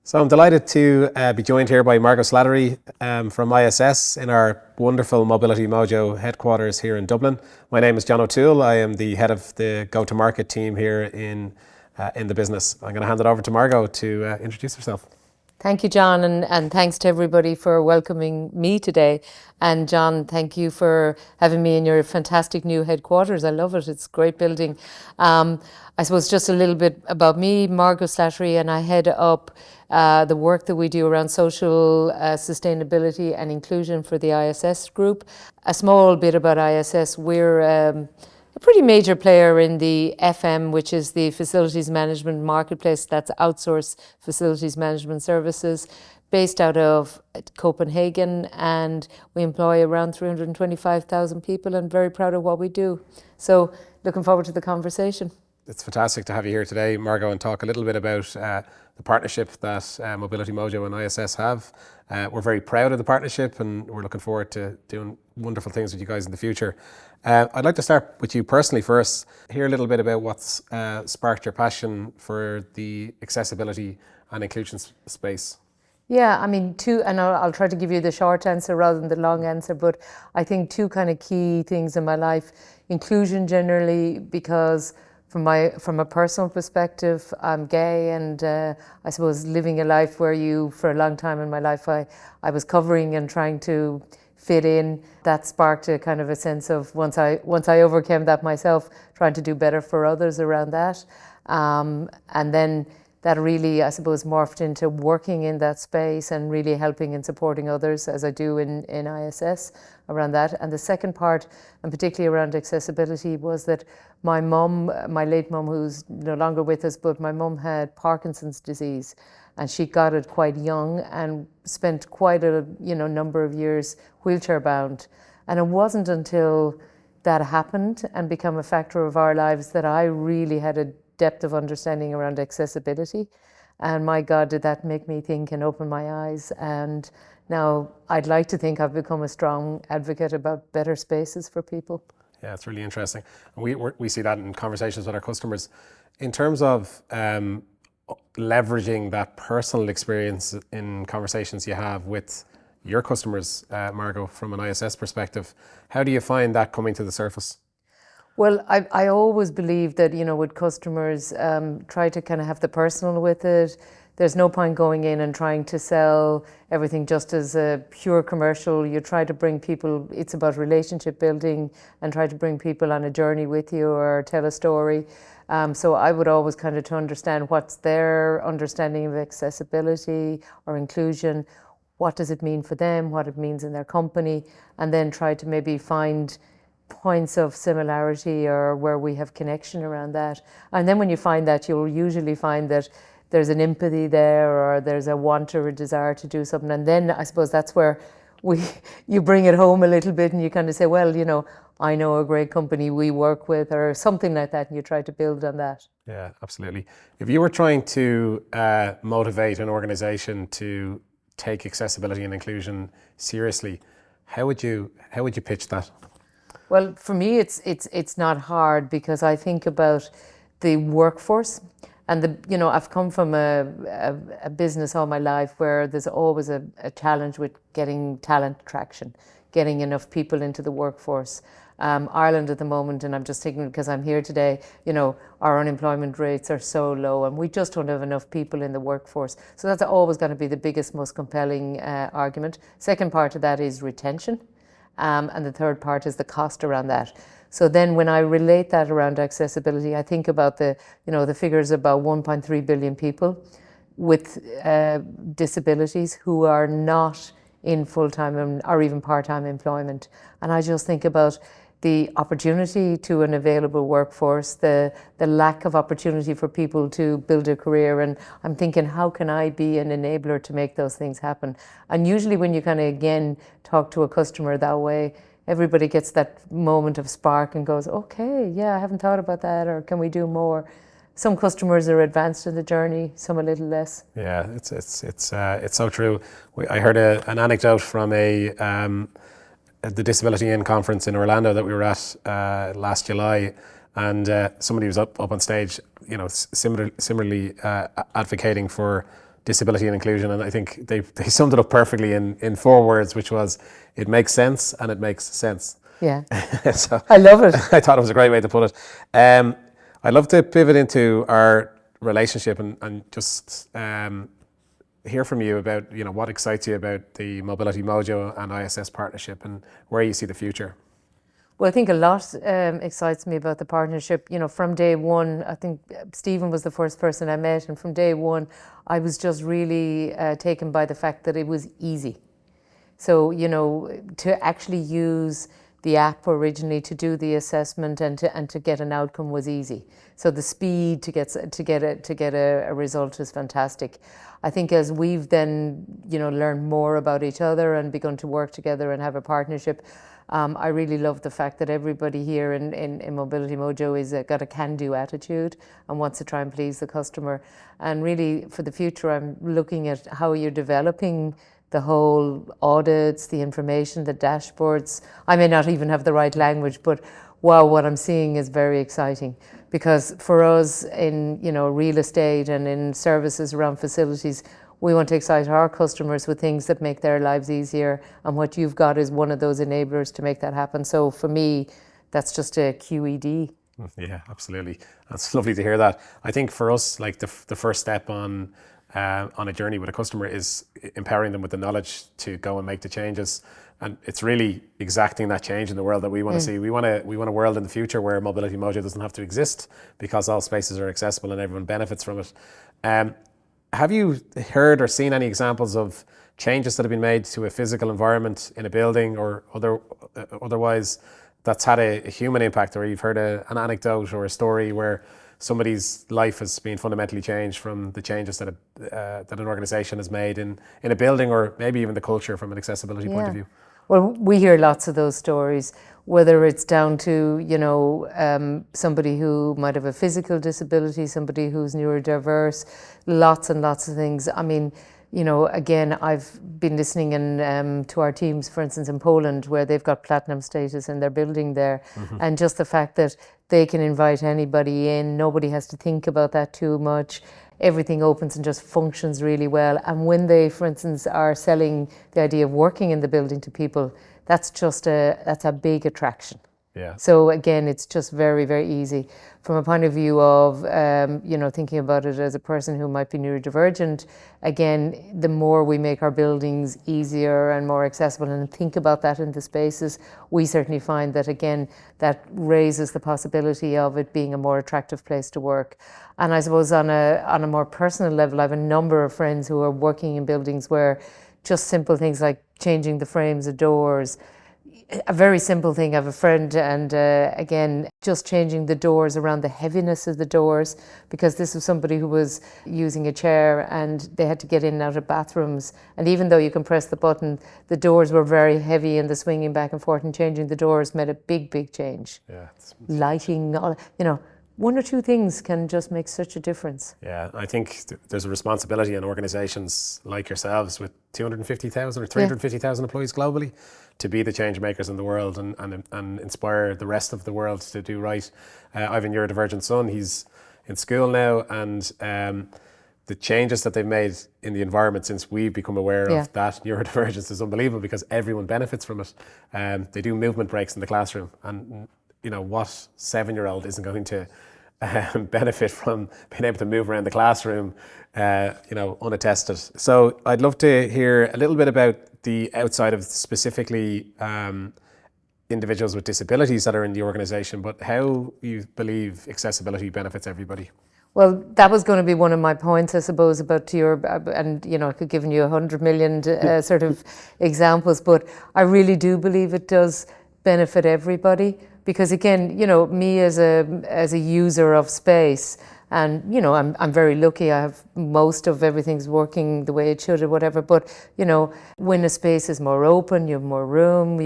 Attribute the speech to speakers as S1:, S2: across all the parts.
S1: So I'm delighted to be joined here by Margot Slattery from ISS in our wonderful Mobility Mojo headquarters here in Dublin. My name is John O'Toole. I am the head of the go-to-market team here in the business. I'm going to hand it over to Margot to introduce herself.
S2: Thank you, John, and thanks to everybody for welcoming me today. And John, thank you for having me in your fantastic new headquarters. I love it. It's a great building. I suppose just a little bit about me, Margot Slattery, and I head up the work that we do around social sustainability and inclusion for the ISS group. A small bit about ISS. We're a pretty major player in the FM, which is the facilities management marketplace. That's outsourced facilities management services, based out of Copenhagen, and we employ around 325,000 people and very proud of what we do. So looking forward to the conversation.
S1: It's fantastic to have you here today, Margot, and talk a little bit about the partnership that Mobility Mojo and ISS have. We're very proud of the partnership and we're looking forward to doing wonderful things with you guys in the future. I'd like to start with you personally first, hear a little bit about what's sparked your passion for the accessibility and inclusion space.
S2: Yeah, I mean, and I'll try to give you the short answer rather than the long answer, but I think two kind of key things in my life. Inclusion generally, because from a personal perspective, I'm gay, and I suppose living a life where for a long time in my life, I was covering and trying to fit in. That sparked a kind of a sense of once I overcame that myself, trying to do better for others around that. And then that really, I suppose, morphed into working in that space and really helping and supporting others as I do in ISS around that. And the second part, and particularly around accessibility, was that my mum, my late mum, who's no longer with us, but my mum had Parkinson's disease, and she got it quite young and spent quite a number of years wheelchair bound. And it wasn't until that happened and became a factor of our lives that I really had a depth of understanding around accessibility. And my God, did that make me think and open my eyes. And now I'd like to think I've become a strong advocate about better spaces for people.
S1: Yeah, it's really interesting. We see that in conversations with our customers. In terms of leveraging that personal experience in conversations you have with your customers, Margot, from an ISS perspective, how do you find that coming to the surface?
S2: Well, I always believe that, with customers, try to kind of have the personal with it. There's no point going in and trying to sell everything just as a pure commercial. You try to bring people, it's about relationship building, and try to bring people on a journey with you or tell a story. So I would always kind of to understand what's their understanding of accessibility or inclusion, what does it mean for them, what it means in their company, and then try to maybe find points of similarity or where we have connection around that. And then when you find that, you'll usually find that there's an empathy there, or there's a want or a desire to do something. And then I suppose that's where you bring it home a little bit, and you kind of say, well, I know a great company we work with, or something like that, and you try to build on that.
S1: Yeah, absolutely. If you were trying to motivate an organization to take accessibility and inclusion seriously, how would you pitch that?
S2: Well, for me, it's not hard, because I think about the workforce, and I've come from a business all my life where there's always a challenge with getting talent attraction, getting enough people into the workforce. Ireland at the moment, and I'm just thinking because I'm here today, our unemployment rates are so low and we just don't have enough people in the workforce. So that's always going to be the biggest, most compelling argument. Second part of that is retention. And the third part is the cost around that. So then when I relate that around accessibility, I think about the figures about 1.3 billion people with disabilities who are not in full-time or even part-time employment. And I just think about the opportunity to an available workforce, the lack of opportunity for people to build a career. And I'm thinking, how can I be an enabler to make those things happen? And usually when you kind of, again, talk to a customer that way, everybody gets that moment of spark and goes, okay, yeah, I haven't thought about that, or can we do more? Some customers are advanced in the journey, some a little less.
S1: Yeah, it's so true. I heard an anecdote from the Disability In conference in Orlando that we were at last July, and somebody was up on stage, similarly advocating for disability and inclusion, and I think they summed it up perfectly in 4 words, which was, it makes sense and it makes sense.
S2: Yeah.
S1: So
S2: I love it.
S1: I thought it was a great way to put it. I'd love to pivot into our relationship and just hear from you about, what excites you about the Mobility Mojo and ISS partnership and where you see the future.
S2: Well, I think a lot excites me about the partnership. From day one, I think Stephen was the first person I met, and from day one, I was just really taken by the fact that it was easy. So, to actually use the app originally to do the assessment and to get an outcome was easy. So the speed to get a result is fantastic. I think as we've then learned more about each other and begun to work together and have a partnership, I really love the fact that everybody here in Mobility Mojo is got a can-do attitude and wants to try and please the customer. And really, for the future, I'm looking at how you're developing the whole audits, the information, the dashboards. I may not even have the right language, but wow, what I'm seeing is very exciting. Because for us in real estate and in services around facilities, we want to excite our customers with things that make their lives easier, and what you've got is one of those enablers to make that happen. So for me, that's just a QED.
S1: Yeah, absolutely. That's lovely to hear that. I think for us, like the first step on a journey with a customer is empowering them with the knowledge to go and make the changes. And it's really exacting that change in the world that we want to see. We want a world in the future where Mobility Mojo doesn't have to exist because all spaces are accessible and everyone benefits from it. Have you heard or seen any examples of changes that have been made to a physical environment in a building or otherwise that's had a human impact, or you've heard an anecdote or a story where somebody's life has been fundamentally changed from the changes that an organisation has made in a building, or maybe even the culture from an accessibility point of view?
S2: Well, we hear lots of those stories, whether it's down to, somebody who might have a physical disability, somebody who's neurodiverse, lots and lots of things. I mean, again, I've been listening to our teams, for instance, in Poland, where they've got platinum status in their building there. And just the fact that they can invite anybody in, nobody has to think about that too much. Everything opens and just functions really well. And when they, for instance, are selling the idea of working in the building to people, that's a big attraction.
S1: Yeah.
S2: So again, it's just very, very easy. From a point of view of, thinking about it as a person who might be neurodivergent, again, the more we make our buildings easier and more accessible and think about that in the spaces, we certainly find that, again, that raises the possibility of it being a more attractive place to work. And I suppose on a more personal level, I have a number of friends who are working in buildings where just simple things like changing the frames of doors, a very simple thing. I have a friend, and again, just changing the doors around the heaviness of the doors, because this was somebody who was using a chair and they had to get in and out of bathrooms. And even though you can press the button, the doors were very heavy, and the swinging back and forth and changing the doors made a big, big change.
S1: Yeah.
S2: Lighting, one or two things can just make such a difference.
S1: Yeah, I think there's a responsibility on organisations like yourselves with 250,000 or 350,000 employees globally to be the change makers in the world and inspire the rest of the world to do right. I have a neurodivergent son. He's in school now, and the changes that they've made in the environment since we've become aware of that neurodivergence is unbelievable, because everyone benefits from it. They do movement breaks in the classroom, and what 7-year-old isn't going to benefit from being able to move around the classroom, unattested. So I'd love to hear a little bit about the outside of specifically individuals with disabilities that are in the organisation, but how you believe accessibility benefits everybody.
S2: Well, that was going to be one of my points, I suppose, about and I could give you 100 million sort of examples, but I really do believe it does benefit everybody. Because again, me as a user of space, and I'm very lucky. I have most of everything's working the way it should or whatever. But when a space is more open, you have more room.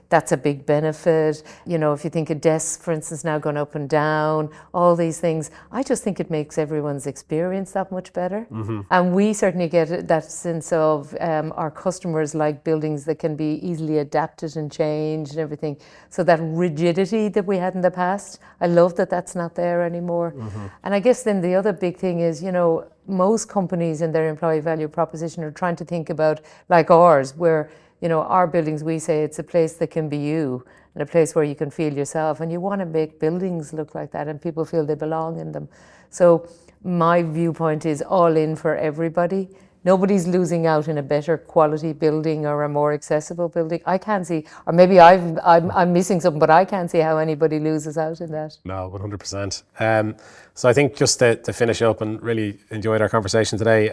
S2: That's a big benefit. If you think of desks, for instance, now going up and down, all these things, I just think it makes everyone's experience that much better. And we certainly get that sense of our customers like buildings that can be easily adapted and changed and everything. So that rigidity that we had in the past, I love that that's not there anymore. And guess then the other big thing is, most companies in their employee value proposition are trying to think about, like ours, where, our buildings, we say it's a place that can be you and a place where you can feel yourself. And you want to make buildings look like that and people feel they belong in them. So my viewpoint is all in for everybody. Nobody's losing out in a better quality building or a more accessible building. I can't see, or maybe I'm missing something, but I can't see how anybody loses out in that.
S1: No, 100%. So I think just to finish up, and really enjoyed our conversation today,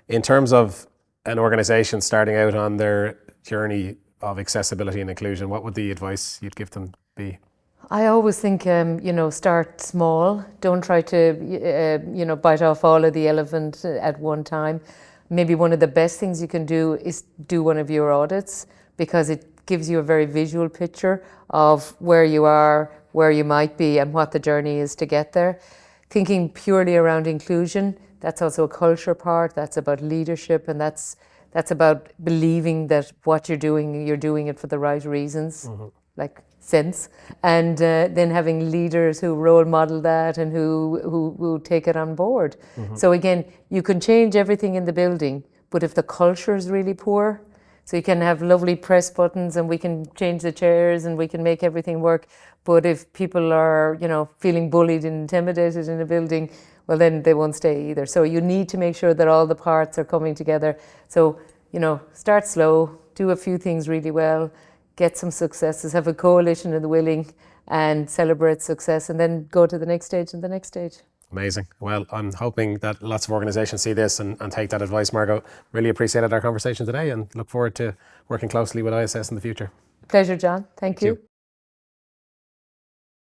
S1: in terms of an organisation starting out on their journey of accessibility and inclusion, what would the advice you'd give them be?
S2: I always think, start small. Don't try to, bite off all of the elephant at one time. Maybe one of the best things you can do is do one of your audits, because it gives you a very visual picture of where you are, where you might be, and what the journey is to get there. Thinking purely around inclusion, that's also a culture part. That's about leadership, and that's about believing that what you're doing it for the right reasons, like sense, and then having leaders who role model that and who take it on board. So again, you can change everything in the building, but if the culture is really poor, so you can have lovely press buttons and we can change the chairs and we can make everything work, but if people are, feeling bullied and intimidated in a building, well, then they won't stay either. So you need to make sure that all the parts are coming together. So, start slow, do a few things really well, get some successes, have a coalition of the willing, and celebrate success, and then go to the next stage and the next stage.
S1: Amazing. Well, I'm hoping that lots of organisations see this and take that advice, Margot. Really appreciated our conversation today and look forward to working closely with ISS in the future.
S2: Pleasure, John. Thank you.